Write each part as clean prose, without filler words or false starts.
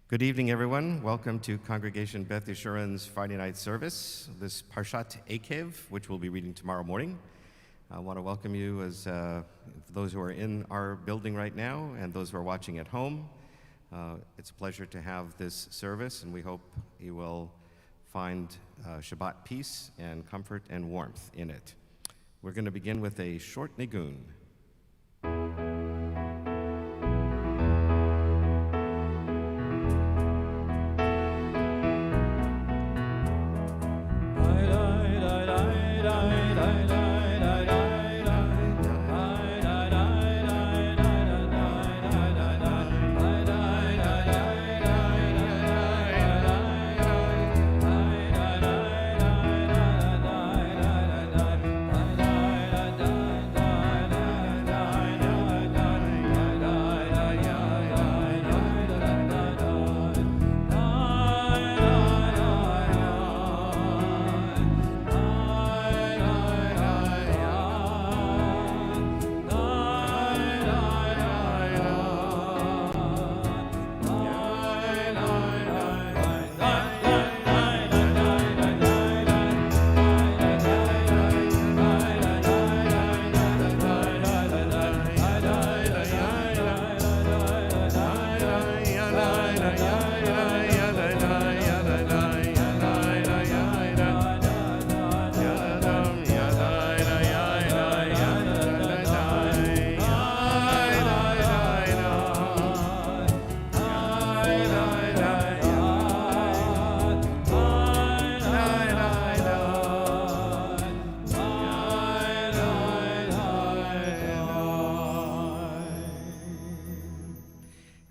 Good evening, everyone. Welcome to Congregation Beth Yeshurun's Friday night service, this Parshat Akev, which we'll be reading tomorrow morning. I want to welcome you as those who are in our building right now and those who are watching at home. It's a pleasure to have this service, and we hope you will find Shabbat peace and comfort and warmth in it. We're going to begin with a short nigun.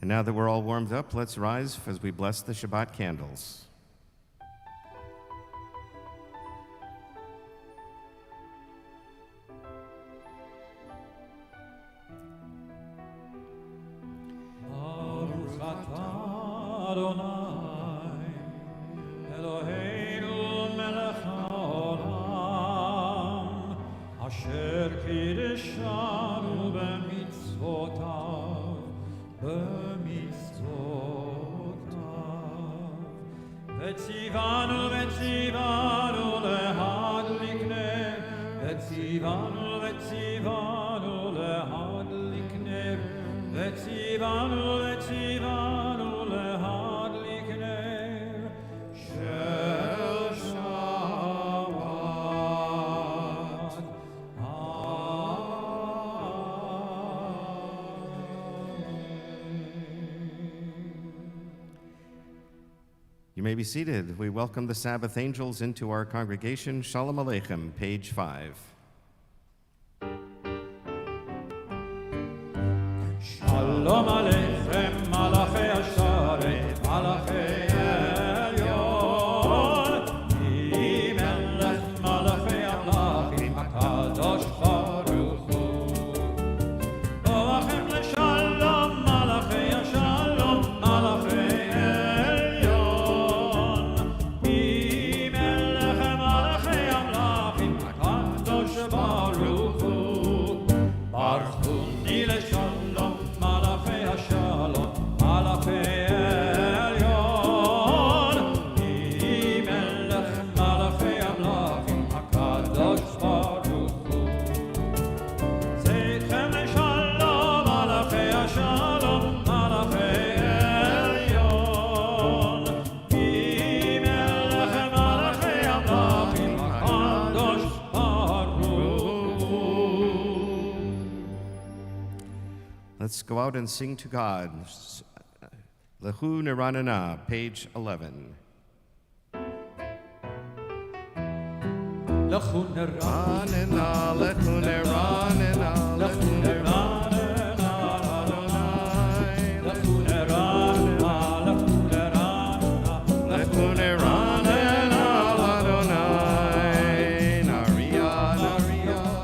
Now that we're all warmed up, let's rise as we bless the Shabbat candles. Baruch atah Adonai, Eloheinu melech haolam, asher kiddushanu b'mitzvotav, Vetzivanu lehadlik ner, Vetzivanu lehadlik ner, Vetzivanu lehadlik ner, Shel Shabbat. You may be seated. We welcome the Sabbath angels into our congregation. Shalom Aleichem, page 5. Shalom Aleichem, Malachei Hasharet, Malachei Elyon, Melech Malachei Amlachim, HaKadosh Baruch Hu. Boachem leShalom, Malachei Hashalom, Malachei Let's go out and sing to God. Lehu Neranana, page 11. Lehu Neranana, Lehu Neranana, Lehu Neranana, Lehu Neranana, Lehu Neranana, Adonai, Naria,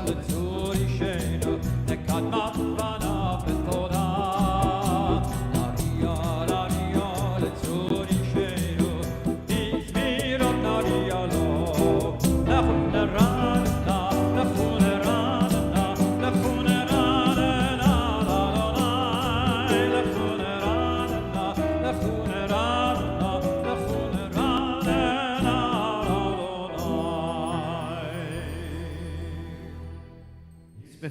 Letzuri Shenu, Nekadma. Naria,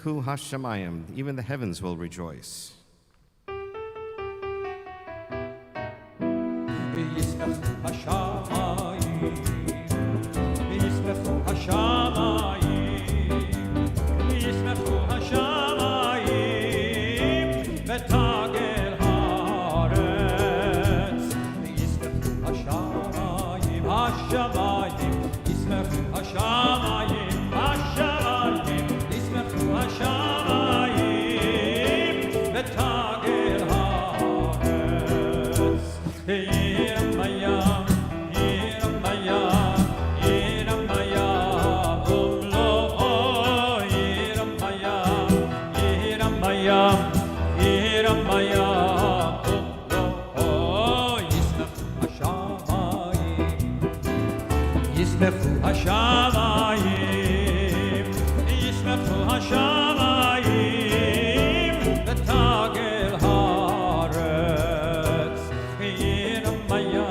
Yismechu hashamayim, even the heavens will rejoice. וישמחו השמיים, וישמחו השמיים, וישמחו השמיים, ותגל הארץ. וישמחו השמיים, השמיים, ישמחו השמיים, השמיים, ישמחו השמיים, ותגל הארץ. ישמחו השמיים, ישמחו השמיים, ותגל הארץ. ירם הים,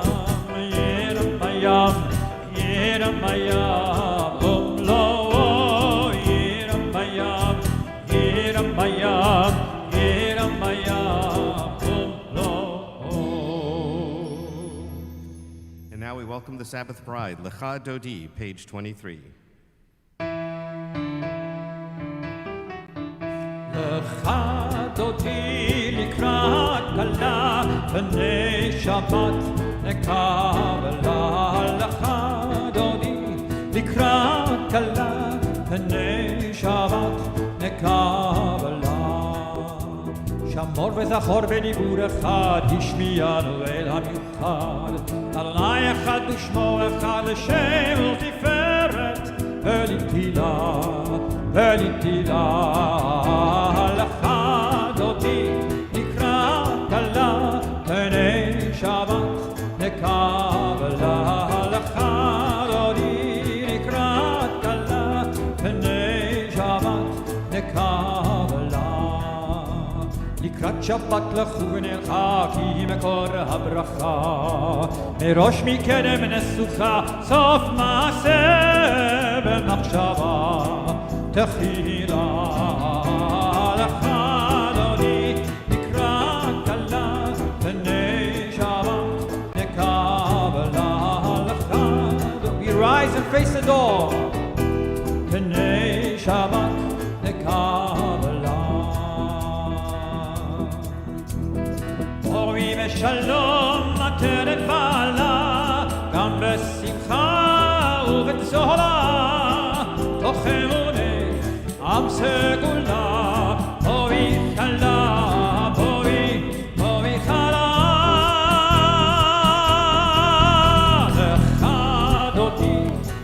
ירם הים, לא, ירם הים, ירם הים, ירם הים, לא. And now we welcome the Sabbath bride, Lecha Dodi, page 23. לך דודי לקראת כלה, פני שבת נקבלה. לך דודי לקראת כלה, פני שבת נקבלה. שמור וזכור בדיבור אחד, השמיענו אל המיוחד. אדוני אחד ושמו אחד, לשם ולתפארת, ולתהילה, ולתהילה. לך דודי לקראת כלה, פני שבת נקבלה. לך דודי לקראת כלה, פני שבת נקבלה. לקראת שבת לכו ונלכה, כי מקור הברכה. מראש מקדם נסוכה, סוף מעשה במחשבה תחילה. לך דודי לקראת כלה, פני שבת נקבלה. לך דודי, rise and face the door, פני שבת נקבלה. אורי ושלום מתנת בעלה, גם בשמחה ובצהלה, תוך אמונך עם סגולה. בואי כלה, בואי, בואי כלה. לך דודי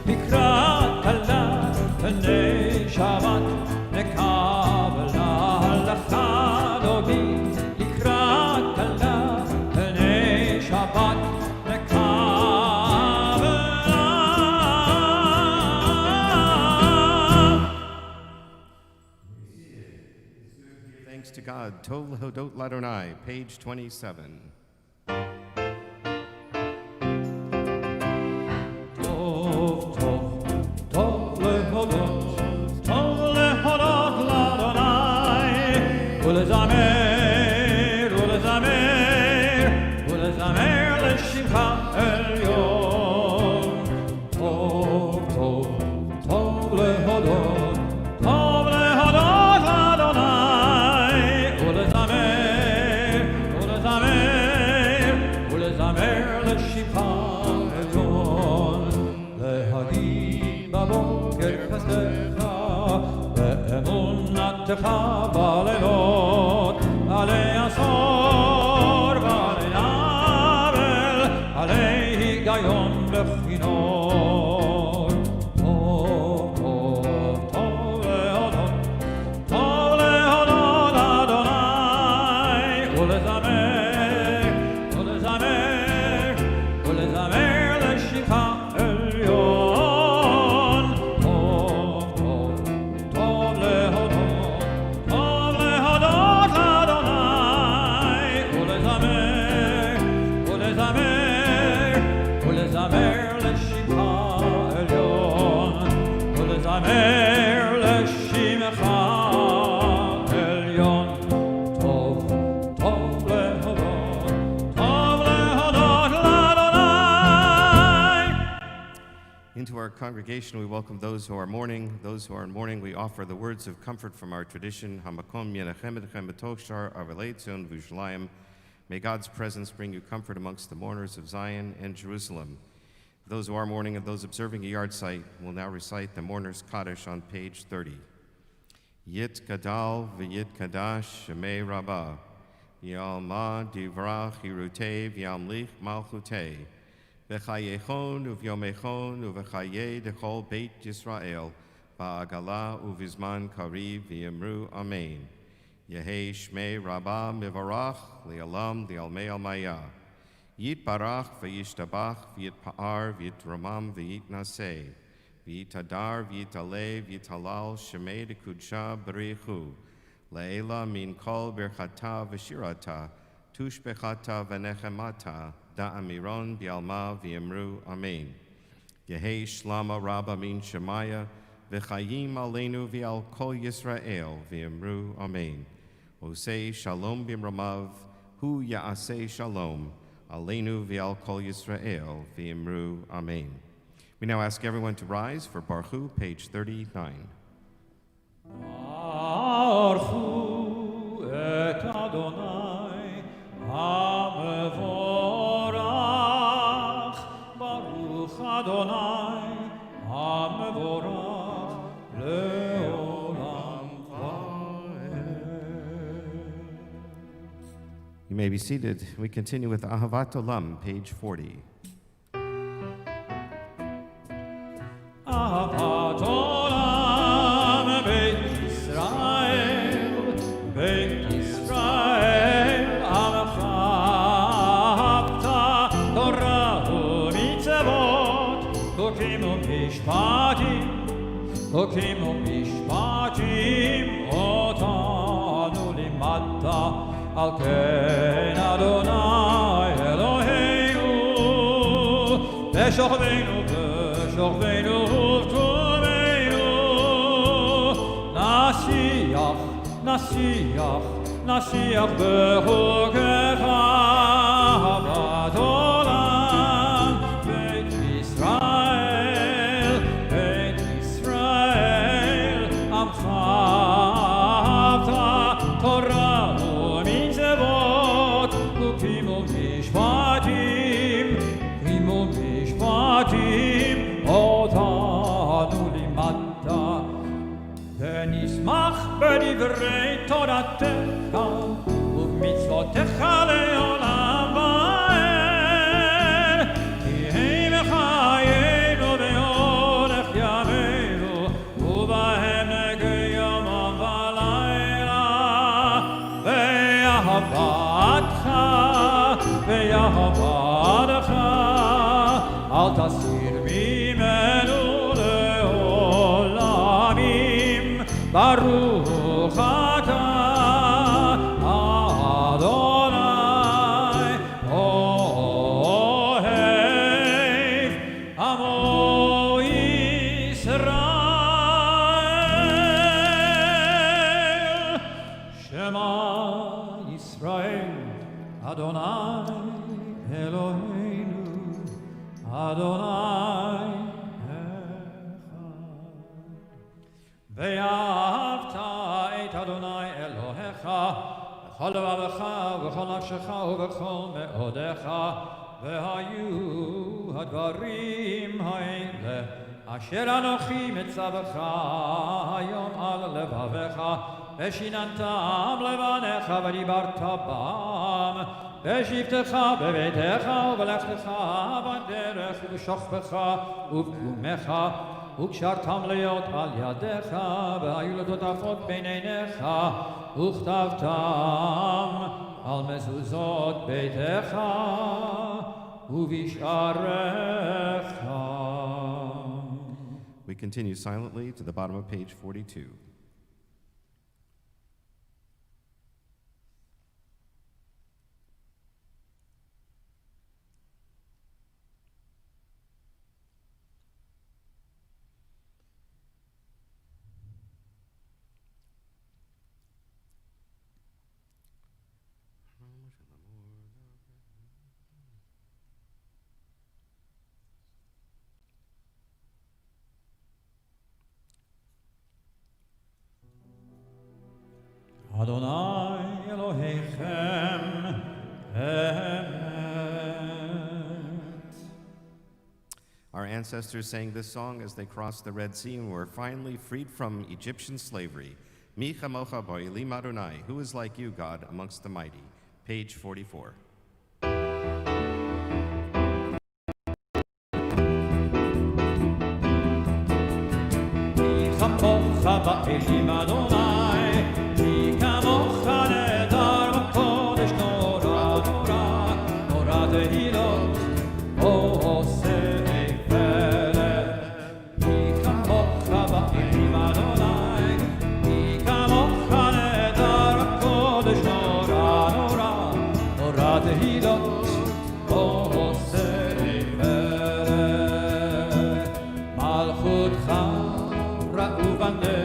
לקראת כלה, פני שבת נקבלה. לך דודי לקראת כלה, פני שבת Thanks to God, Tov Lehodot Ladonai, page 27. טוב, טוב, טוב להודות, טוב להודות לאדוני, ולזמר, ולזמר, ולזמר לשמך עליון. טוב, טוב, טוב להודות, טוב להודות לאדוני, ולזמר, ולזמר, ולזמר לשמך עליון. להגיד בבוקר חסדך, ואמונתך בלילות, עלי עשור ועלי עוול, עלי היגיון בכינור. טוב, טוב, טוב להודות, טוב להודות לאדוני, ולזמר, ולזמר, ולזמר לשמך עליון. טוב, טוב, טוב להודות, טוב להודות לאדוני, congregation, we welcome those who are mourning. Those who are in mourning, we offer the words of comfort from our tradition. Hamakom yenachem etchem b'tochshar avalei tzion v'Yerushalayim. May God's presence bring you comfort amongst the mourners of Zion and Jerusalem. Those who are mourning and those observing a yard site will now recite the mourner's Kaddish on page 30. Yit gadal v'yit kadash shemei rabbah. Yalma divrach hirutev yamlich malchutei. V'chayechon uv'yomechon uv'chaye dechol beit Yisrael. Ba'agala uvizman kariv v'yemru amen. Yehei shmei rabbah mivarach li'alam li'almei almaya. Yit barach v'yishtabach v'yit pa'ar v'yit ramam v'yit naseh. V'yit adar v'yit aleh v'yit halal shemei dekudsha b'richu. Le'ela min kol birchata v'shirata. Tushbechata v'nechemata. Da'amiron bi'alma v'yemru amen. Yehei shlama rabba min shemaya. V'chayim aleinu v'al kol Yisrael v'yemru amen. Osei shalom b'mramav, hu ya'aseh shalom, aleinu v'al kol Yisrael v'yemru amen. We now ask everyone to rise for Baruchu, page 39. Baruchu et Adonai hamevorach, Baruch Adonai hamevorach leolam vaed. You may be seated. We continue with Ahavat Olam, page 40. Ahavat olam Beit Yisrael, Beit Yisrael, ahavta Torah u'mitzvot, chokim u'mishpatim, otanu limadta, al ken Adonai Eloheinu, b'shochveinu v'tumeinu, nasiach b'chukecha, ahavat olam Beit Yisrael, amcha Torah u'mitzvot, chokim u'mishpatim, otanu limadta, v'nismach b'divrei Toratecha, u'mitzvotecha le'olam vaed, ki hein v'chayenu v'yolech yameinu, u'bahem negei yomam v'layla, ve'yahavadcha, al tasir mimenu le'olamim, Baruch ata Adonai ohev amo Yisrael. Shema Yisrael, Adonai Eloheinu, Adonai echad. Ve'ahavta et Adonai Elohecha, v'chol levavecha, v'chol nafshecha, u'v'chol me'odecha, ve'hayu hadvarim ha'ele, asher anochi mitzavecha hayom al levavecha, ve'shinantam levanecha, v'dibarta bam, ve'shivtecha bebeitecha, u'v'lechtecha b'derech, u'v'shochbecha, u'v'kumecha, וקשרתם להיות על ידיך, והיו לטוטפות בין עיניך, וכתבתם על מזוזות ביתך ובשעריך. We continue silently to the bottom of page 42. Adonai Elohechem Emet. Our ancestors sang this song as they crossed the Red Sea and were finally freed from Egyptian slavery. Mi chamocha bo'elim Adonai, who is like you, God, amongst the mighty. Page 44. Ba'elim Adonai, mi kamocha nedar v'kodesh nora, nora, nora tehilot, osei pelem. Mi kamocha ba'elim Adonai, mi kamocha nedar v'kodesh nora, nora, nora tehilot, osei pelem. Malchutcha ra'u v'nech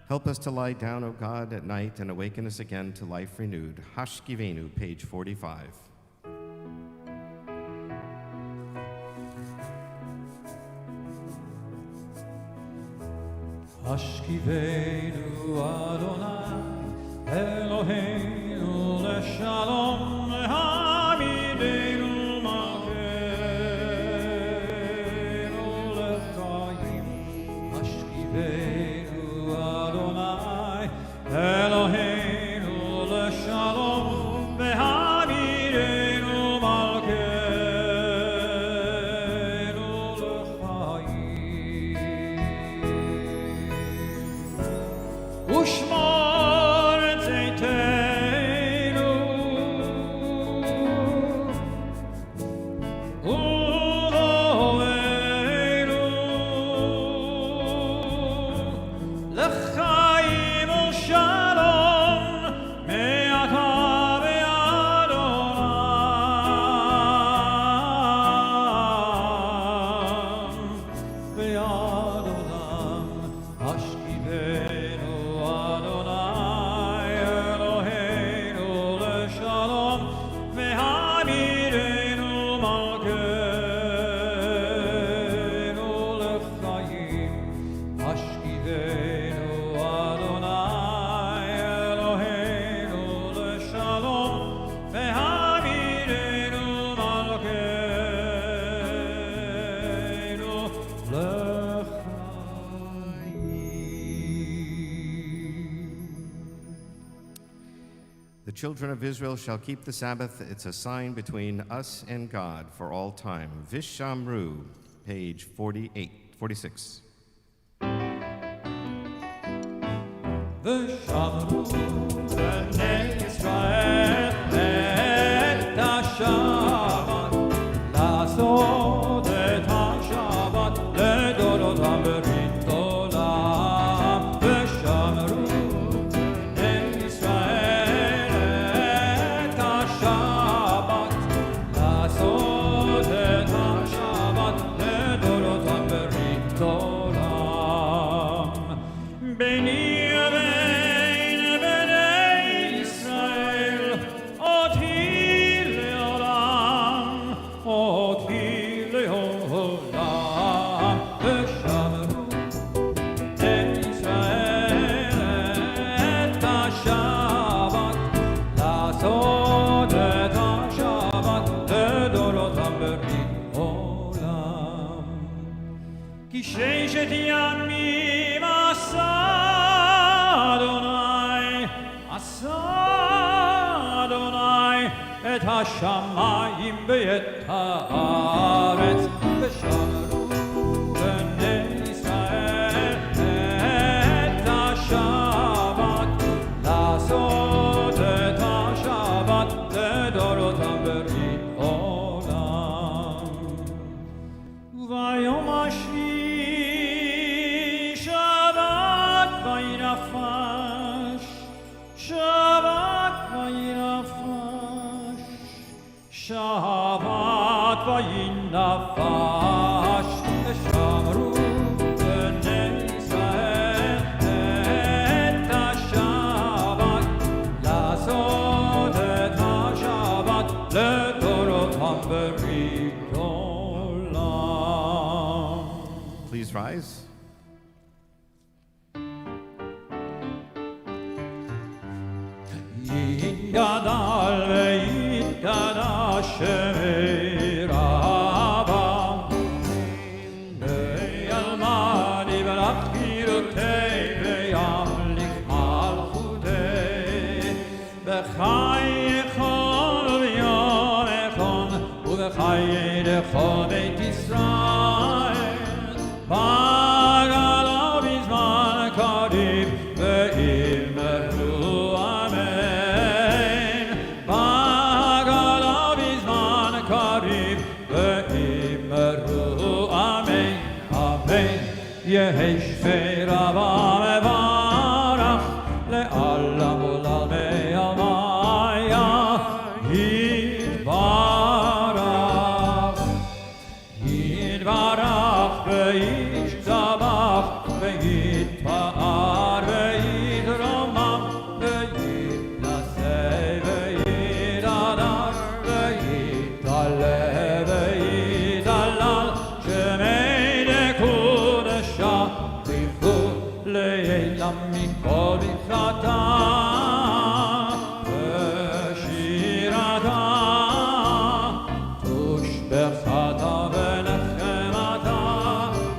Help us to lie down, O God, at night and awaken us again to life renewed. Hashkivenu, page 45. Hashkivenu Adonai Eloheinu leshalom lehamidenu malkeinu lechayim. Hashkivenu Adonai Eloheinu leshalom lehamidenu malkeinu lechayim. Ushmor tzeiteinu uloheinu l'chaim u'shalom me'ata ve'adolam hashkivenu Adonai Eloheinu leshalom ve'hamirenu malkeinu l'chayim. Hashkivenu Adonai Eloheinu leshalom ve'hamirenu malkeinu l'chayim. The children of Israel shall keep the Sabbath. It's a sign between us and God for all time. Vishamru, page 46. ושמרו בני ישראל את השבת, לעשות את השבת לדורותם ברית עולם. ושמרו בני ישראל את השבת, לעשות כי ששת ימים עשה אדוני את השמיים ואת הארץ ושמרו בני ישראל את השבת לעשות את השבת לדורותם ברית עולם וביום השביעי שבת וינפש שבת וינפש שבת וינפש ושמרו בני ישראל את השבת לעשות את השבת לדורותם ברית עולם. Please rise. יתגדל ויתקדש שמי רבה וילמד יברך פירותי וימליך מלכותי בחיי כל ויום אחד ובחיי לכל בית ישראל בגלה בזמן קריב ואמרו אמן בגלה בזמן קריב ואמרו אמן אמן יהי שמי רבה מברך לעולם ולעולמי עלמיה יתברך יתברך וישתבח ויתפאר ויתרומם ויתנשא ויתהדר ויתעלה ויתהלל שמי לקודשה ברכו לעילם מכל ברכתה ושירתה תושבחתה ונחמתה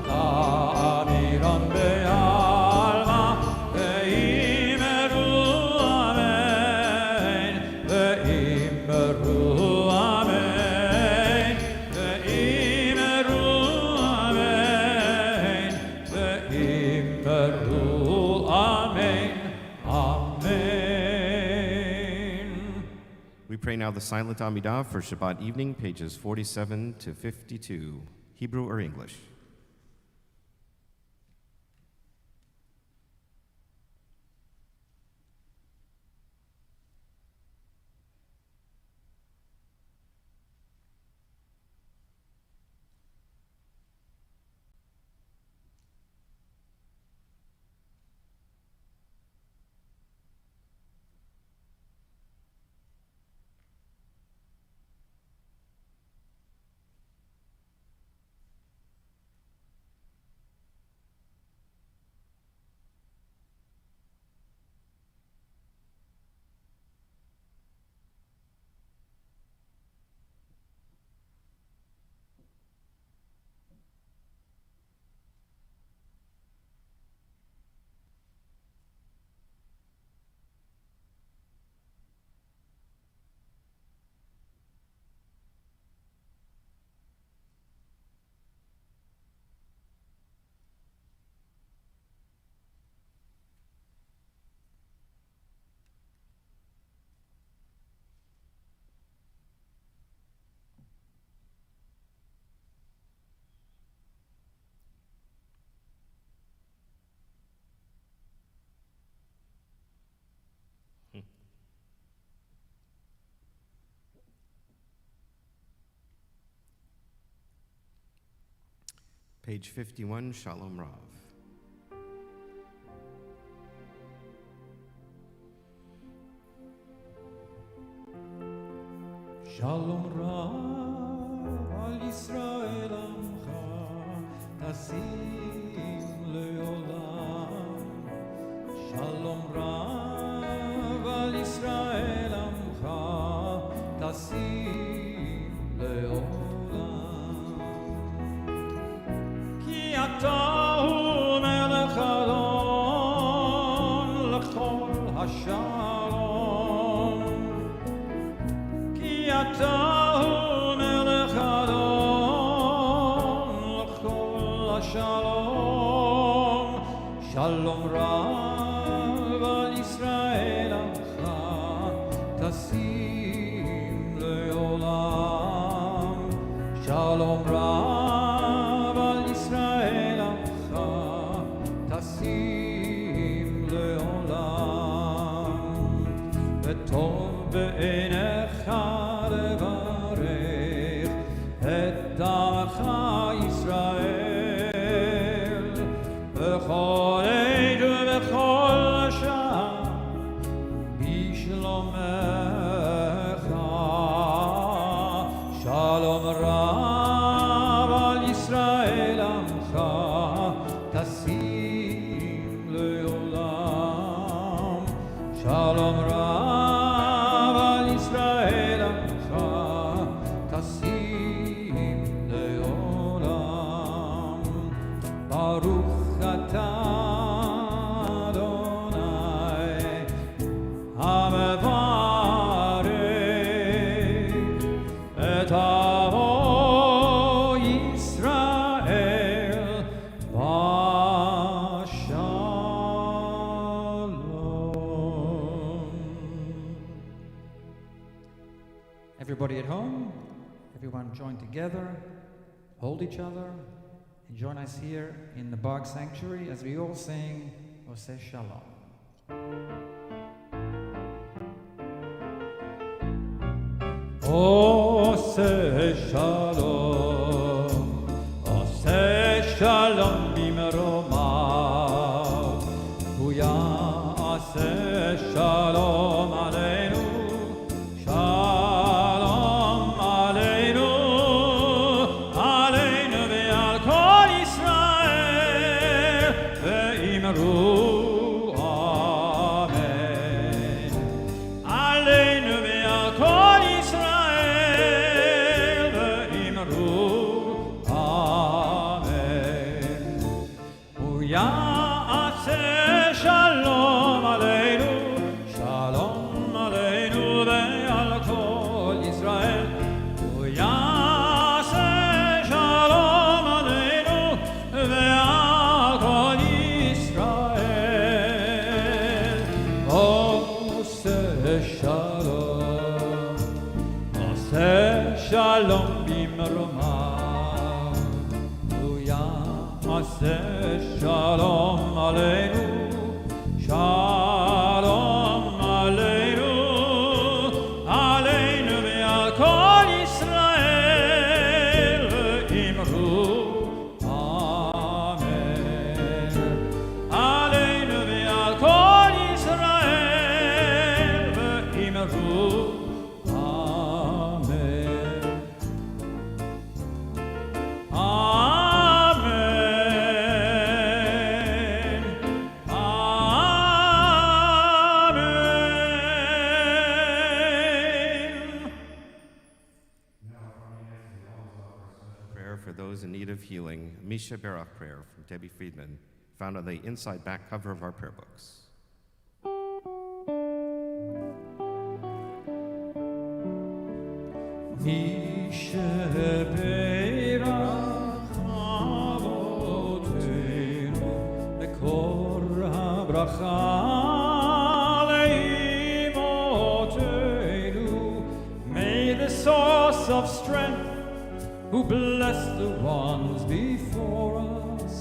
לאמירן בעלמה ואמרו אמן ואמרו אמן ואמרו אמן ואמרו אמן amen. We pray now the silent Amidah for Shabbat evening, pages 47 to 52, Hebrew or English. Page 51, Shalom Rav. Shalom Rav al Yisrael Amcha Tasim leolam Shalom Rav al Yisrael Amcha Tasim leolam Ki ata Shalom Rav al Yisrael Amcha Tasim Leolam. Shalom Rav al Yisrael Amcha Tasim Leolam. V'tov be'enecha levarech et damcha Yisrael b'chol עת ובכל שעה בשלומך. שלום רב על ישראל עמך תשים לעולם. שלום רב על ישראל עמך תשים לעולם. ברוך אתה אדוני המברך את עמו ישראל בשלום. Everybody at home, everyone join together, hold each other, and join us here in the Bog Sanctuary as we all sing Oseh Shalom. Oseh Shalom, Oseh Shalom bimromav, Hu ya'aseh Shalom aleinu, Shalom aleinu, aleinu ve'al kol Yisrael, ve'imru amen. Aleinu ve'al kol Yisrael, ve'imru amen. Hu ya'aseh Shalom aleinu, Shalom aleinu ve'al kol Yisrael. Hu ya'aseh Shalom aleinu ve'al kol Yisrael. Oseh Shalom, Oseh Shalom bimromav, Hu ya'aseh Shalom aleinu, Shalom aleinu, aleinu ve'al kol Yisrael, ve'imru amen. Aleinu ve'al kol Yisrael, ve'imru amen. Amen. Amen. Prayer for those in need of healing, Misha Berach prayer from Debbie Friedman, found on the inside back cover of our prayer books. מי שברך אבותינו מקור הברכה לאמותינו. May the source of strength who bless the ones before us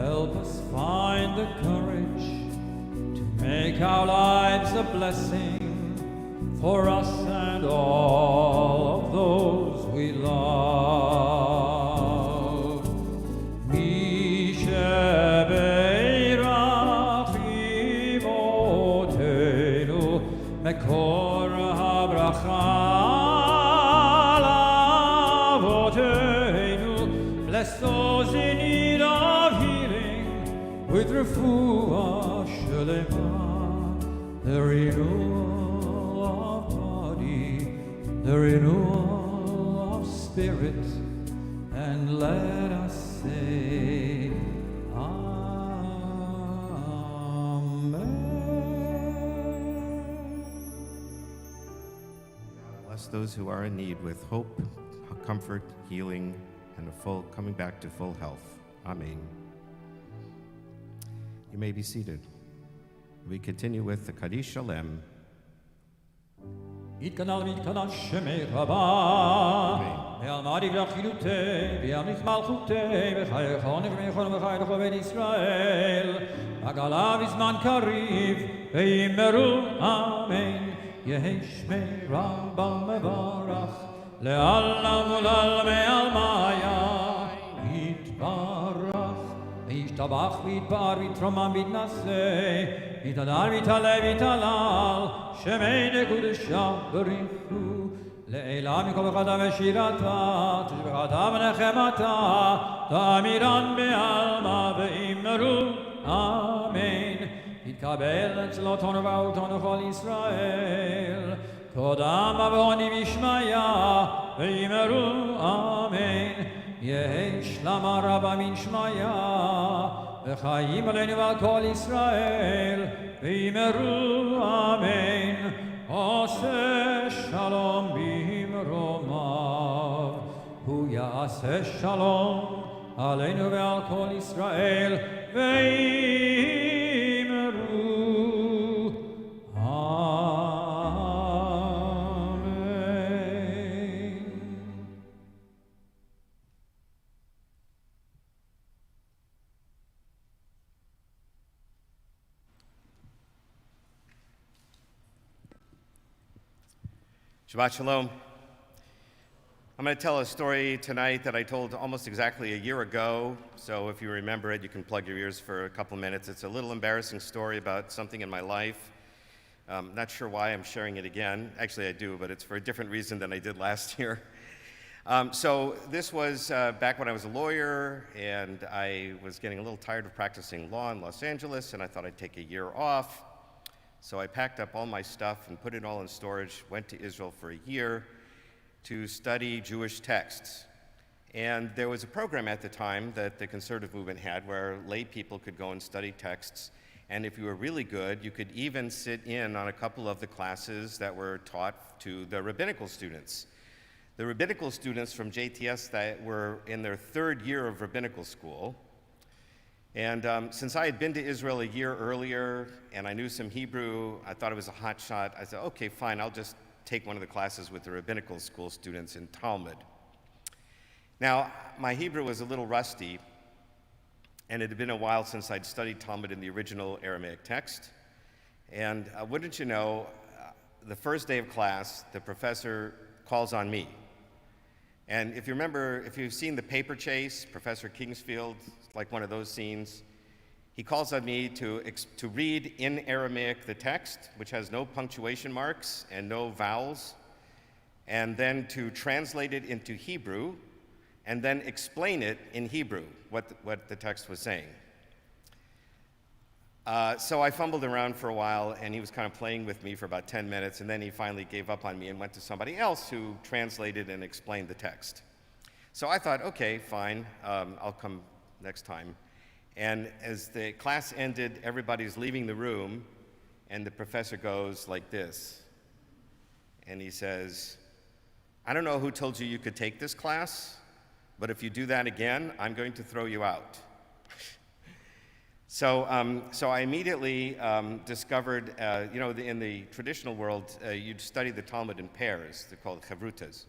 help us find the courage to make our lives a blessing for us and all of those we love. Mi shebeirach imotenu mekor habracha lavotenu. Bless those in need of healing with refuah shelema, the renewal of body, the renewal of spirit, and let us say Amen. Bless those who are in need with hope, comfort, healing, and a full coming back to full health. Amen. You may be seated. We continue with the Kaddish Shalem. יתקנל ויתקדש שמי רבה, ועל מעדי וחילותי, וימליך מלכותי, וחייך ונבמיכון וחייך בית ישראל, הגלה בזמן קריב, ויאמרו אמן, יהי שמי רבה מברך, לעלם ולעלמי עלמיה, יתברך, וישתבח ויתפאר ויתרומם ויתנשא, ויתהדר ויתעלה ויתהלל, שמי נקודשה בריחו, לעילה מכל בחדה ושירתה, תשבחתה ונחמתה, תאמירן בעלמא ואמרו אמן. יתקבל צלותנו ובאותנו כל ישראל, קודם אבוני ושמיה, ואמרו אמן. יהי שלמה רבה מן שמיה, וחיים עלינו ועל כל ישראל, ואמרו אמן. עושה שלום במרומיו, הוא יעשה שלום עלינו ועל כל ישראל, ואמרו אמן. Shabbat Shalom. I'm going to tell a story tonight that I told almost exactly a year ago, so if you remember it, you can plug your ears for a couple minutes. It's a little embarrassing story about something in my life. Not sure why I'm sharing it again. Actually, I do, but it's for a different reason than I did last year. So this was back when I was a lawyer, and I was getting a little tired of practicing law in Los Angeles, and I thought I'd take a year off. So I packed up all my stuff and put it all in storage, went to Israel for a year to study Jewish texts. And there was a program at the time that the conservative movement had where lay people could go and study texts. And if you were really good, you could even sit in on a couple of the classes that were taught to the rabbinical students. The rabbinical students from JTS that were in their third year of rabbinical school. And since I had been to Israel a year earlier and I knew some Hebrew, I thought it was a hot shot. I said, okay, fine, I'll just take one of the classes with the rabbinical school students in Talmud. Now, my Hebrew was a little rusty, and it had been a while since I'd studied Talmud in the original Aramaic text. And wouldn't you know, the first day of class, the professor calls on me. And if you remember, if you've seen The Paper Chase, Professor Kingsfield, like one of those scenes, he calls on me to read in Aramaic the text, which has no punctuation marks and no vowels, and then to translate it into Hebrew, and then explain it in Hebrew, what the text was saying. So I fumbled around for a while, and he was kind of playing with me for about 10 minutes, and then he finally gave up on me and went to somebody else who translated and explained the text. So I thought, okay, fine, I'll come next time. And as the class ended, everybody's leaving the room, and the professor goes like this. And he says, I don't know who told you you could take this class, but if you do that again, I'm going to throw you out. So I immediately discovered, in the traditional world, you'd study the Talmud in pairs. They're called chavrutas.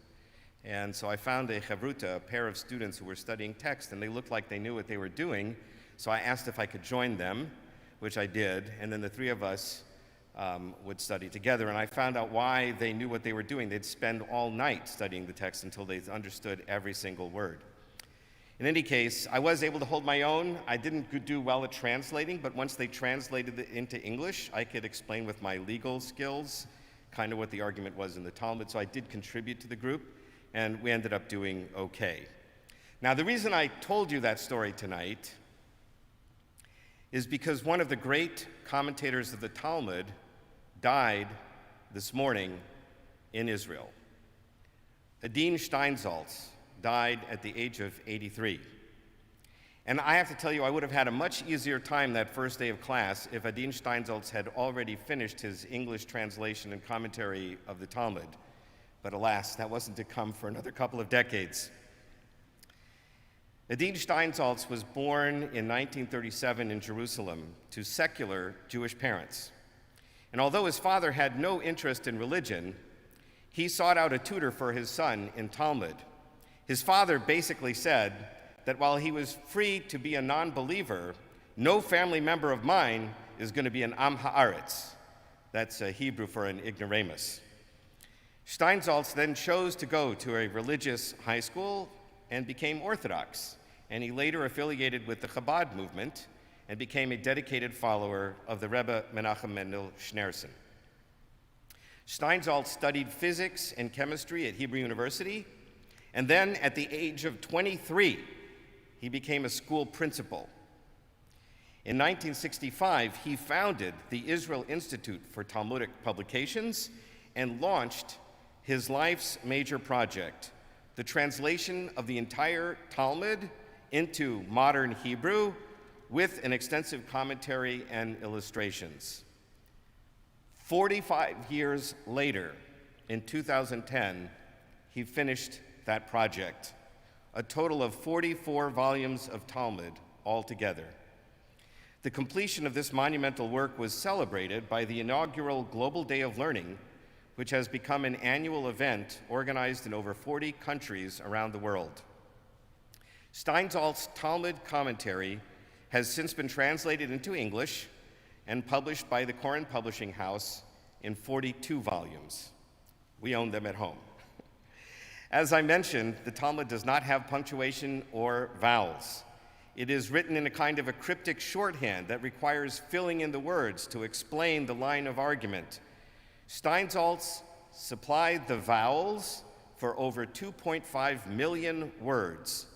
And so I found a chavruta, a pair of students who were studying text, and they looked like they knew what they were doing. So I asked if I could join them, which I did, and then the three of us would study together. And I found out why they knew what they were doing. They'd spend all night studying the text until they understood every single word. In any case, I was able to hold my own. I didn't do well at translating, but once they translated it into English, I could explain with my legal skills kind of what the argument was in the Talmud. So I did contribute to the group, and we ended up doing okay. Now, the reason I told you that story tonight is because one of the great commentators of the Talmud died this morning in Israel. Nadine Steinsaltz died at the age of 83. And I have to tell you, I would have had a much easier time that first day of class if Nadine Steinsaltz had already finished his English translation and commentary of the Talmud. But alas, that wasn't to come for another couple of decades. Nadine Steinsaltz was born in 1937 in Jerusalem to secular Jewish parents. And although his father had no interest in religion, he sought out a tutor for his son in Talmud. His father basically said that while he was free to be a non-believer, no family member of mine is going to be an Am Haaretz. That's Hebrew for an ignoramus. Steinsaltz then chose to go to a religious high school and became Orthodox, and he later affiliated with the Chabad movement and became a dedicated follower of the Rebbe Menachem Mendel Schneerson. Steinsaltz studied physics and chemistry at Hebrew University, and then at the age of 23, he became a school principal. In 1965, he founded the Israel Institute for Talmudic Publications and launched his life's major project, the translation of the entire Talmud into modern Hebrew with an extensive commentary and illustrations. 45 years later, in 2010, he finished that project, a total of 44 volumes of Talmud altogether. The completion of this monumental work was celebrated by the inaugural Global Day of Learning, which has become an annual event organized in over 40 countries around the world. Steinsaltz's Talmud commentary has since been translated into English and published by the Koren Publishing House in 42 volumes. We own them at home. As I mentioned, the Talmud does not have punctuation or vowels. It is written in a kind of a cryptic shorthand that requires filling in the words to explain the line of argument. Steinsaltz supplied the vowels for over 2.5 million words,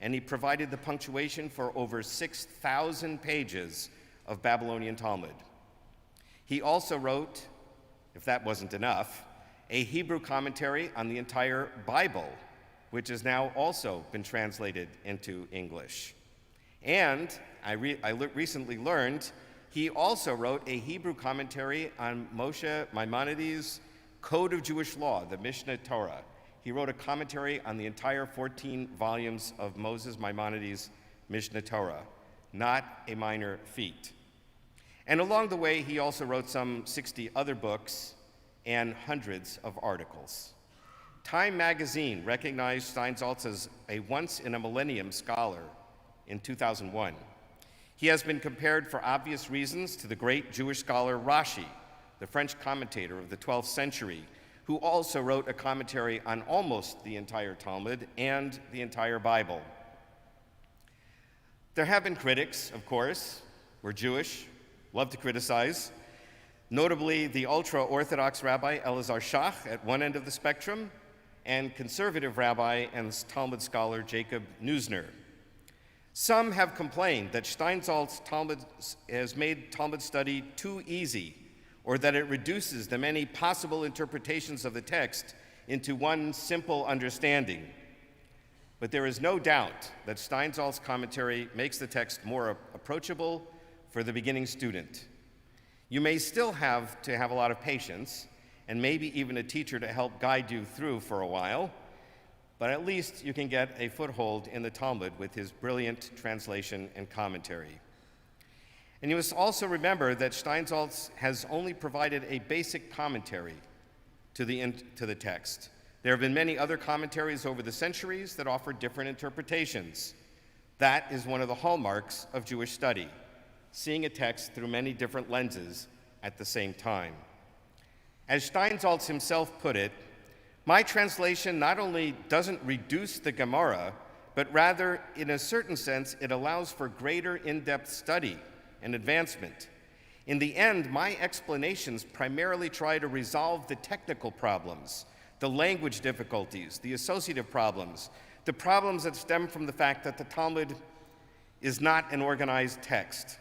and he provided the punctuation for over 6,000 pages of Babylonian Talmud. He also wrote, if that wasn't enough, a Hebrew commentary on the entire Bible, which has now also been translated into English. And I recently learned he also wrote a Hebrew commentary on Moshe Maimonides' Code of Jewish Law, the Mishnah Torah. He wrote a commentary on the entire 14 volumes of Moses Maimonides' Mishnah Torah, not a minor feat. And along the way, he also wrote some 60 other books and hundreds of articles. Time magazine recognized Steinsaltz as a once-in-a-millennium scholar in 2001. He has been compared for obvious reasons to the great Jewish scholar Rashi, the French commentator of the 12th century, who also wrote a commentary on almost the entire Talmud and the entire Bible. There have been critics, of course. We're Jewish, love to criticize. Notably, the ultra-Orthodox Rabbi Elazar Shach at one end of the spectrum, and conservative rabbi and Talmud scholar Jacob Neusner. Some have complained that Steinsaltz's Talmud has made Talmud study too easy, or that it reduces the many possible interpretations of the text into one simple understanding. But there is no doubt that Steinsaltz's commentary makes the text more approachable for the beginning student. You may still have to have a lot of patience, and maybe even a teacher to help guide you through for a while, but at least you can get a foothold in the Talmud with his brilliant translation and commentary. And you must also remember that Steinsaltz has only provided a basic commentary to the text. There have been many other commentaries over the centuries that offer different interpretations. That is one of the hallmarks of Jewish study, seeing a text through many different lenses at the same time. As Steinsaltz himself put it, my translation not only doesn't reduce the Gemara, but rather, in a certain sense, it allows for greater in-depth study and advancement. In the end, my explanations primarily try to resolve the technical problems, the language difficulties, the associative problems, the problems that stem from the fact that the Talmud is not an organized text.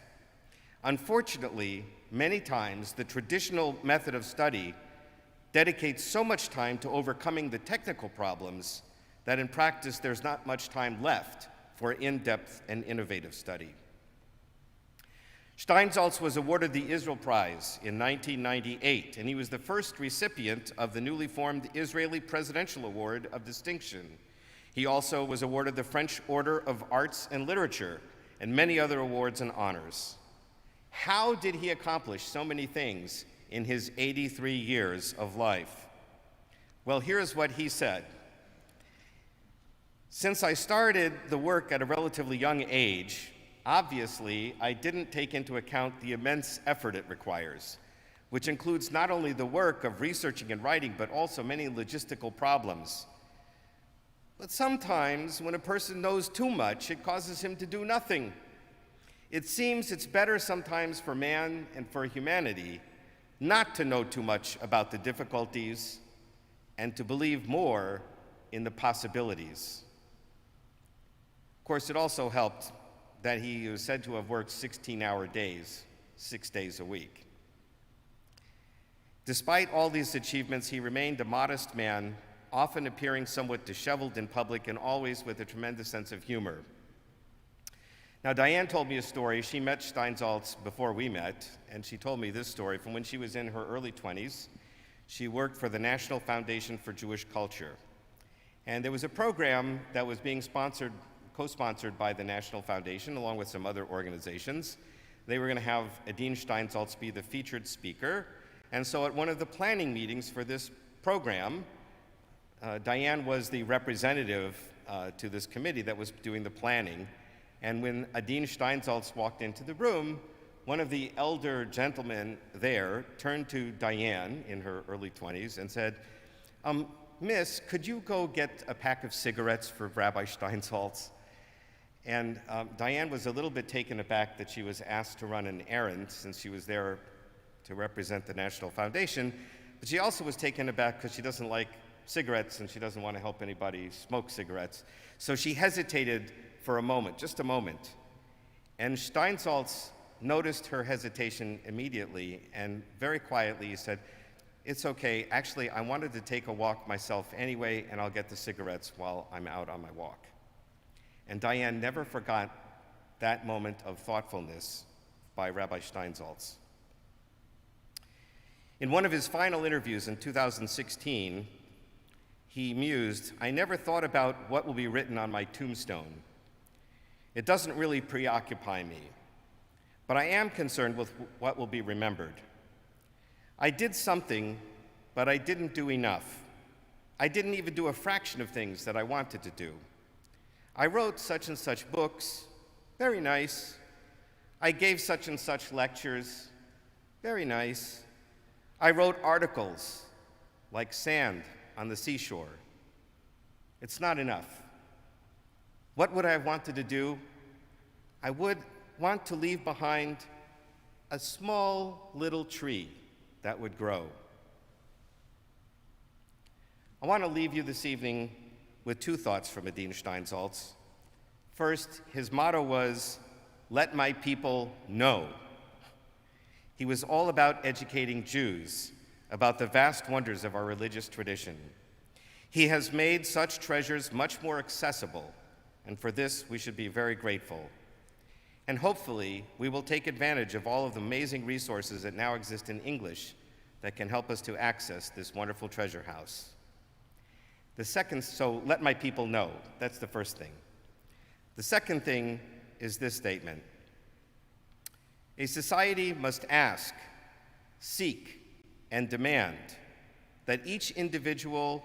Unfortunately, many times the traditional method of study dedicates so much time to overcoming the technical problems that in practice there's not much time left for in-depth and innovative study. Steinsaltz was awarded the Israel Prize in 1998, and he was the first recipient of the newly formed Israeli Presidential Award of Distinction. He also was awarded the French Order of Arts and Literature and many other awards and honors. How did he accomplish so many things in his 83 years of life? Well, here's what he said. Since I started the work at a relatively young age, obviously, I didn't take into account the immense effort it requires, which includes not only the work of researching and writing, but also many logistical problems. But sometimes, when a person knows too much, it causes him to do nothing. It seems it's better sometimes for man and for humanity not to know too much about the difficulties and to believe more in the possibilities. Of course, it also helped that he was said to have worked 16-hour days, 6 days a week. Despite all these achievements, he remained a modest man, often appearing somewhat disheveled in public and always with a tremendous sense of humor. Now, Diane told me a story. She met Steinsaltz before we met, and she told me this story from when she was in her early 20s. She worked for the National Foundation for Jewish Culture. And there was a program that was being co-sponsored by the National Foundation, along with some other organizations. They were going to have Nadine Steinsaltz be the featured speaker. And so at one of the planning meetings for this program, Diane was the representative to this committee that was doing the planning. And when Nadine Steinsaltz walked into the room, one of the elder gentlemen there turned to Diane in her early 20s and said, Miss, could you go get a pack of cigarettes for Rabbi Steinsaltz? And Diane was a little bit taken aback that she was asked to run an errand since she was there to represent the National Foundation, but she also was taken aback because she doesn't like cigarettes and she doesn't want to help anybody smoke cigarettes. So she hesitated for a moment, just a moment. And Steinsaltz noticed her hesitation immediately and very quietly said, "It's okay, actually I wanted to take a walk myself anyway and I'll get the cigarettes while I'm out on my walk." And Diane never forgot that moment of thoughtfulness by Rabbi Steinsaltz. In one of his final interviews in 2016, he mused, "I never thought about what will be written on my tombstone. It doesn't really preoccupy me, but I am concerned with what will be remembered. I did something, but I didn't do enough. I didn't even do a fraction of things that I wanted to do. I wrote such and such books, very nice. I gave such and such lectures, very nice. I wrote articles, like sand on the seashore. It's not enough. What would I have wanted to do? I would want to leave behind a small little tree that would grow." I want to leave you this evening with two thoughts from Nadine Steinsaltz. First, his motto was, "Let my people know." He was all about educating Jews about the vast wonders of our religious tradition. He has made such treasures much more accessible, and for this we should be very grateful. And hopefully we will take advantage of all of the amazing resources that now exist in English that can help us to access this wonderful treasure house. The second, so let my people know, that's the first thing. The second thing is this statement. A society must ask, seek, and demand that each individual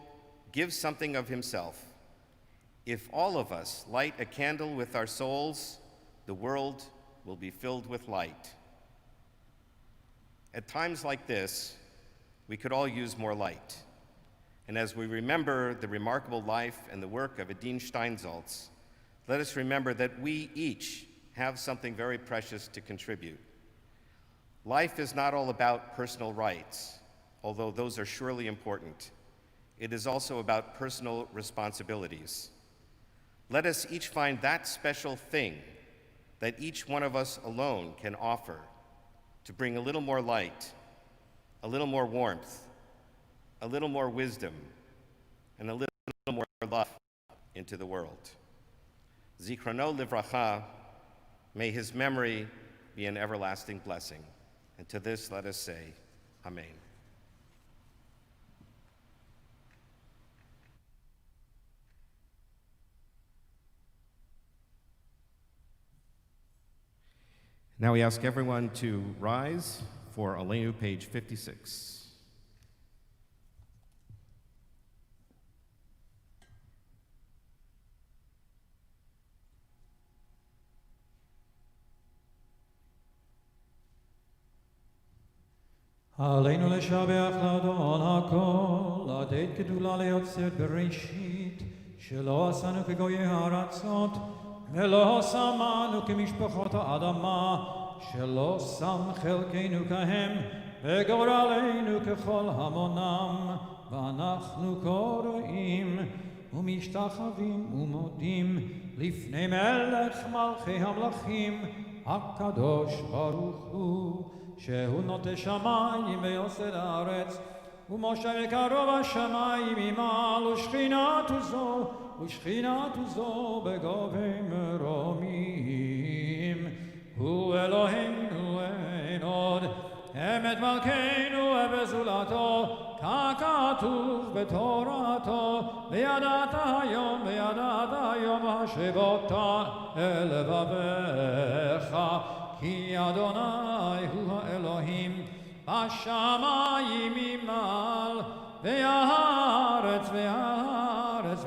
give something of himself. If all of us light a candle with our souls, the world will be filled with light. At times like this, we could all use more light. And as we remember the remarkable life and the work of Nadine Steinsaltz, let us remember that we each have something very precious to contribute. Life is not all about personal rights, although those are surely important. It is also about personal responsibilities. Let us each find that special thing that each one of us alone can offer to bring a little more light, a little more warmth, a little more wisdom, and a little more love into the world. Zichrono livracha, may his memory be an everlasting blessing. And to this let us say, Amen. Now we ask everyone to rise for Aleinu, page 56. עלינו לשבח לאדון הכל, לתת גדולה ליוצר בראשית, שלא עשנו כגויי הארצות, ולא שמנו כמשפחות האדמה, שלא שם חלקנו כהם, וגורלנו ככל המונם, ואנחנו קוראים ומשתחווים ומודים לפני מלך מלכי המלכים, הקדוש ברוך הוא, שהוא נוטה שמיים ויוסד הארץ, ומשה וקרוב השמיים ממעל, ושכינת זו בגובה מרומים. הוא אלוהינו אין עוד, אמת מלכנו ובזולתו, ככתוב בתורתו, וידעת היום השבות אל לבביך, כי אדוני הוא האלוהים בשמיים ממעל, והארץ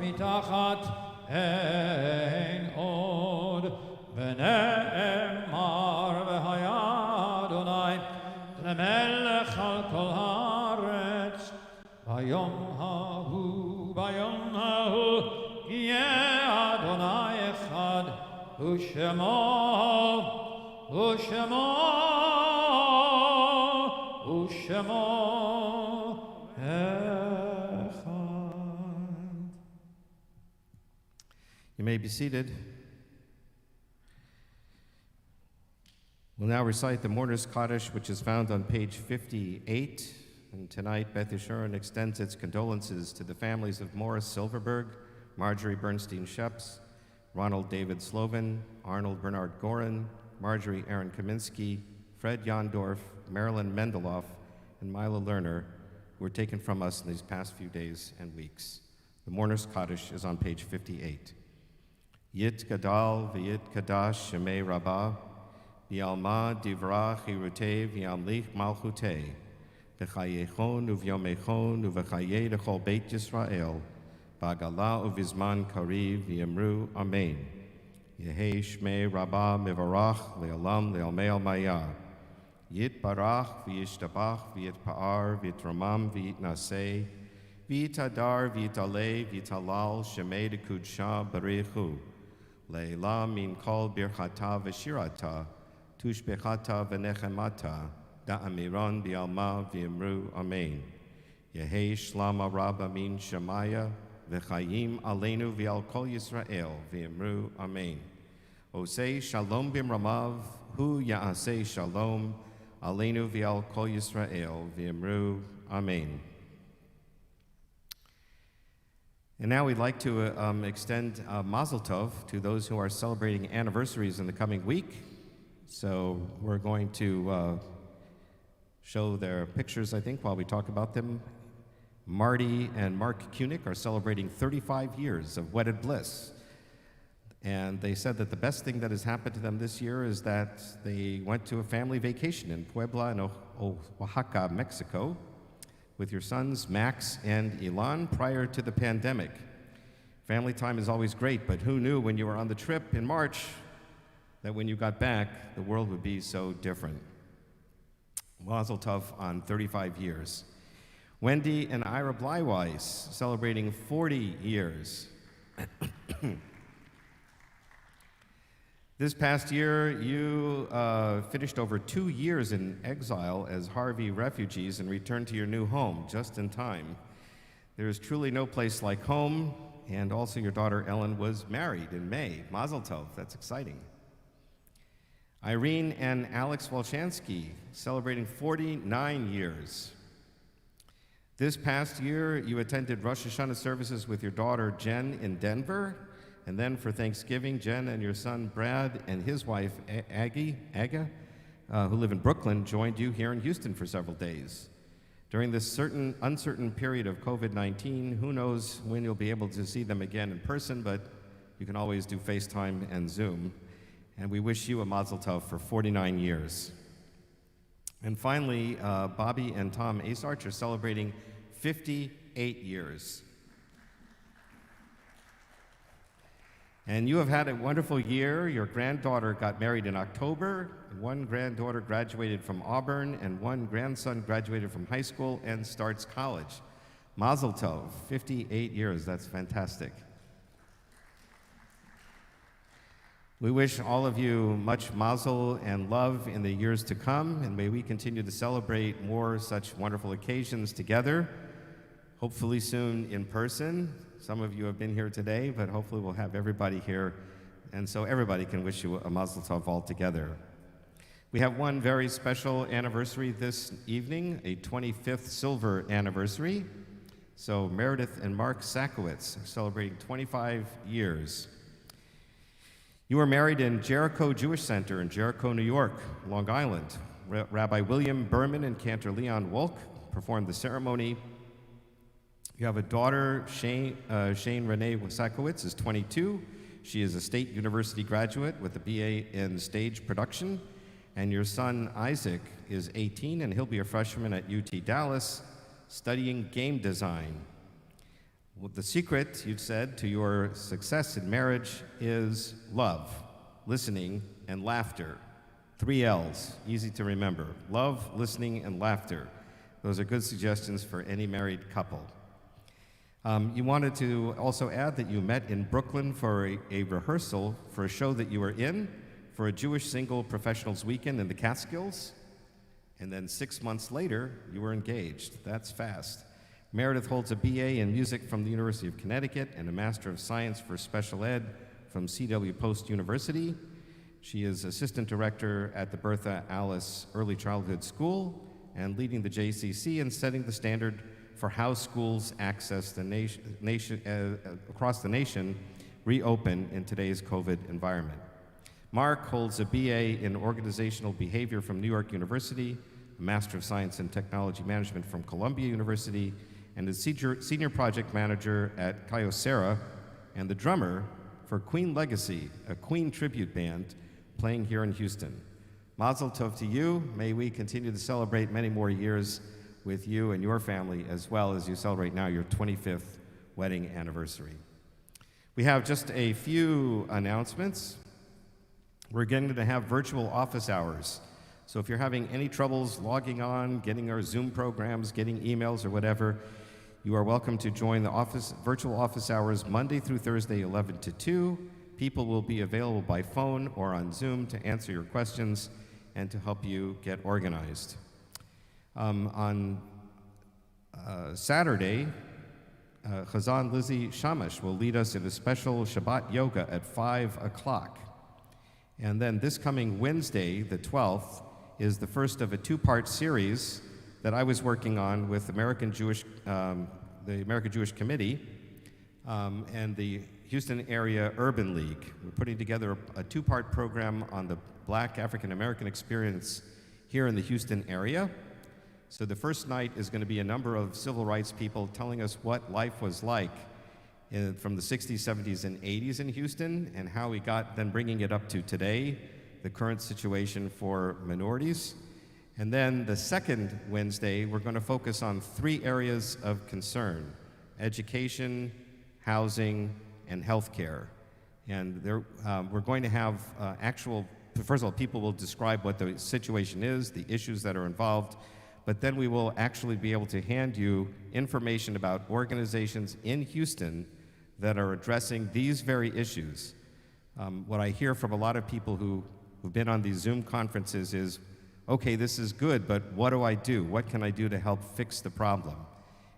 מתחת אין עוד. ונאמר והיה אדוני למלך על כל הארץ, ביום ההוא יהיה אדוני אחד, ושמו אחד. You may be seated. We'll now recite the Mourner's Kaddish, which is found on page 58. And tonight, Beth Yeshurun extends its condolences to the families of Morris Silverberg, Marjorie Bernstein Sheps, Ronald David Slovin, Arnold Bernard Gorin, Marjorie Aaron Kaminsky, Fred Jondorf, Marilyn Mendeloff, and Mila Lerner, who were taken from us in these past few days and weeks. The Mourner's Kaddish is on page 58. Yit Gadal v'yit Kadash Shemei Rabbah, v'yalma divra chirutei v'yamlich malchutei, v'chayechon uv'yomechon uv'chayei l'chol Beit Yisrael, v'agala uv'izman kariv v'yamru Amen. Yehei Shmei Rabbah Mivarach Le'olam Le'olmei Almayah. Yit Barach V'yishtabach V'yitpa'ar V'yitramam V'yitnaseh V'yitadar V'yitaleh V'yitalal Shemei D'Kudsha Barichu Le'la Min Kol Birchata V'shirata Tushbechata V'nechemata Da'amiran B'yalma V'yimru Amen. Yehei Shlama Rabba Min Shemaya V'chayim Aleinu V'al Kol Yisrael V'yimru Amen. Osei Shalom B'mramav Hu Ya'asei Shalom Aleinu V'al Kol Yisrael V'yimru Amen. And now we'd like to extend Mazel Tov to those who are celebrating anniversaries in the coming week. So we're going to show their pictures, I think, while we talk about them. Marty and Mark Kunick are celebrating 35 years of wedded bliss. And they said that the best thing that has happened to them this year is that they went to a family vacation in Puebla and Oaxaca, Mexico, with your sons, Max and Ilan, prior to the pandemic. Family time is always great, but who knew when you were on the trip in March that when you got back, the world would be so different. Mazel Tov on 35 years. Wendy and Ira Bleiweiss celebrating 40 years. This past year, you finished over 2 years in exile as Harvey refugees and returned to your new home just in time. There is truly no place like home, and also your daughter Ellen was married in May. Mazel Tov, that's exciting. Irene and Alex Walshansky celebrating 49 years. This past year, you attended Rosh Hashanah services with your daughter Jen in Denver. And then for Thanksgiving, Jen and your son Brad and his wife Aga, who live in Brooklyn, joined you here in Houston for several days. During this uncertain period of COVID-19, who knows when you'll be able to see them again in person, but you can always do FaceTime and Zoom. And we wish you a mazel tov for 49 years. And finally, Bobby and Tom Asarch are celebrating 58 years. And you have had a wonderful year. Your granddaughter got married in October. One granddaughter graduated from Auburn, and one grandson graduated from high school and starts college. Mazel tov, 58 years, that's fantastic. We wish all of you much mazel and love in the years to come, and may we continue to celebrate more such wonderful occasions together, hopefully soon in person. Some of you have been here today, but hopefully we'll have everybody here, and so everybody can wish you a mazel tov all together. We have one very special anniversary this evening, a 25th silver anniversary. So Meredith and Mark Sakowitz are celebrating 25 years. You were married in Jericho Jewish Center in Jericho, New York, Long Island. Rabbi William Berman and Cantor Leon Wolk performed the ceremony. You have a daughter, Shane Renee Sakowitz, is 22. She is a State University graduate with a BA in stage production. And your son, Isaac, is 18, and he'll be a freshman at UT Dallas, studying game design. Well, the secret, you've said, to your success in marriage is love, listening, and laughter. 3 L's, easy to remember. Love, listening, and laughter. Those are good suggestions for any married couple. You wanted to also add that you met in Brooklyn for a rehearsal for a show that you were in for a Jewish single professionals weekend in the Catskills. And then 6 months later, you were engaged. That's fast. Meredith holds a BA in music from the University of Connecticut and a Master of Science for Special Ed from C.W. Post University. She is Assistant Director at the Bertha Alice Early Childhood School and leading the JCC and setting the standard for how schools access the across the nation reopen in today's COVID environment. Mark holds a BA in Organizational Behavior from New York University, a Master of Science in Technology Management from Columbia University, and is Senior Project Manager at Kyocera and the drummer for Queen Legacy, a Queen tribute band playing here in Houston. Mazel tov to you. May we continue to celebrate many more years with you and your family, as well as you celebrate now your 25th wedding anniversary. We have just a few announcements. We're going to have virtual office hours. So if you're having any troubles logging on, getting our Zoom programs, getting emails or whatever, you are welcome to join the virtual office hours Monday through Thursday, 11 to 2. People will be available by phone or on Zoom to answer your questions and to help you get organized. On Saturday, Chazan Lizzie Shamash will lead us in a special Shabbat yoga at 5 o'clock. And then this coming Wednesday, the 12th, is the first of a 2-part series that I was working on with the American Jewish Committee and the Houston Area Urban League. We're putting together a 2-part program on the Black African American experience here in the Houston area. So the first night is going to be a number of civil rights people telling us what life was like from the 60s, 70s, and 80s in Houston, and how we got then bringing it up to today, the current situation for minorities. And then the second Wednesday, we're going to focus on 3 areas of concern: education, housing, and healthcare. And we're going to have first of all, people will describe what the situation is, the issues that are involved, but then we will actually be able to hand you information about organizations in Houston that are addressing these very issues. What I hear from a lot of people who've been on these Zoom conferences is, okay, this is good, but what do I do? What can I do to help fix the problem?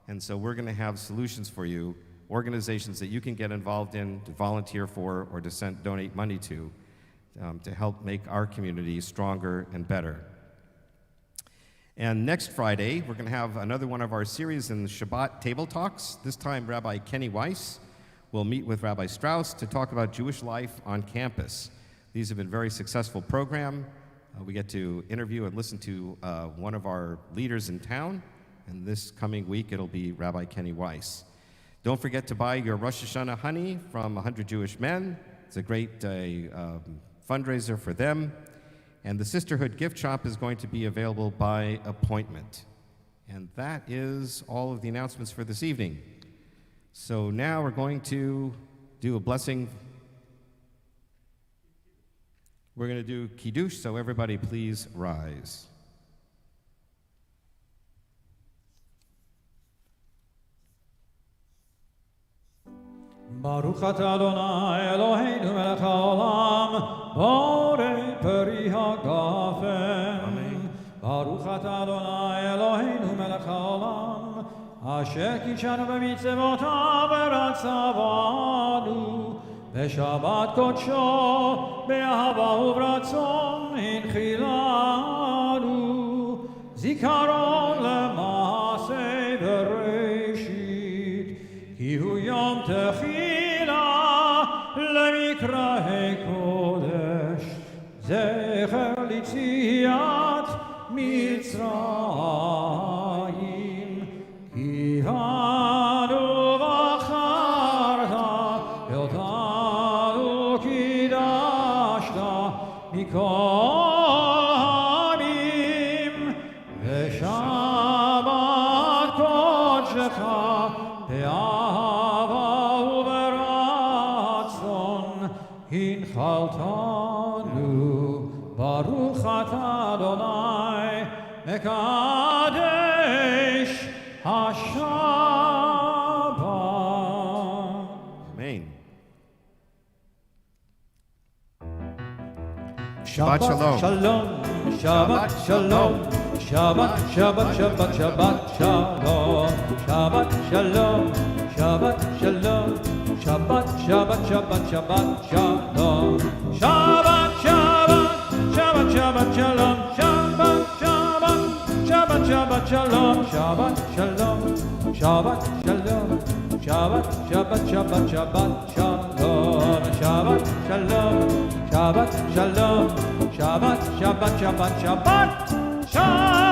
And so we're going to have solutions for you, organizations that you can get involved in, to volunteer for, or to donate money to help make our community stronger and better. And next Friday, we're going to have another one of our series in the Shabbat Table Talks. This time, Rabbi Kenny Weiss will meet with Rabbi Strauss to talk about Jewish life on campus. These have been very successful program. We get to interview and listen to one of our leaders in town, and this coming week it'll be Rabbi Kenny Weiss. Don't forget to buy your Rosh Hashanah honey from 100 Jewish Men. It's a great fundraiser for them. And the Sisterhood gift shop is going to be available by appointment. And that is all of the announcements for this evening. So now we're going to do a blessing. We're going to do Kaddish, so everybody please rise. Baruch atah Adonai Eloheinu melech haolam, borei peri hagafen. Amen. Baruch atah Adonai Eloheinu melech haolam, asher kidshanu b'mitzvotav v'ratzavanu, b'shabbat kodsho, b'ahava u'vratzon hinchilanu, zikaron le'maaseh v'reishit, ki hu yom techila למקראי קודש, זכר ליציאת מצרים, כי בנו בחרת, ואותנו קידשת מכל העמים, ושבת קודשך באהבה הנחלתנו, ברוך אתה אדוני, מקדש השבת. Amen. Shabbat shalom. Shalom, Shabbat shalom, Shabbat, Shabbat, Shabbat, Shabbat shalom, Shabbat shalom, Shabbat shalom, Shabbat, Shabbat, Shabbat, Shabbat shalom, Shabbat, Shabbat, Shabbat, Shabbat shalom, Shabbat, Shabbat, Shabbat, Shabbat shalom, Shabbat shalom, Shabbat shalom, Shabbat, Shabbat, Shabbat, Shabbat shalom, Shabbat shalom, Shabbat shalom, Shabbat, Shabbat, Shabbat, Shabbat shalom.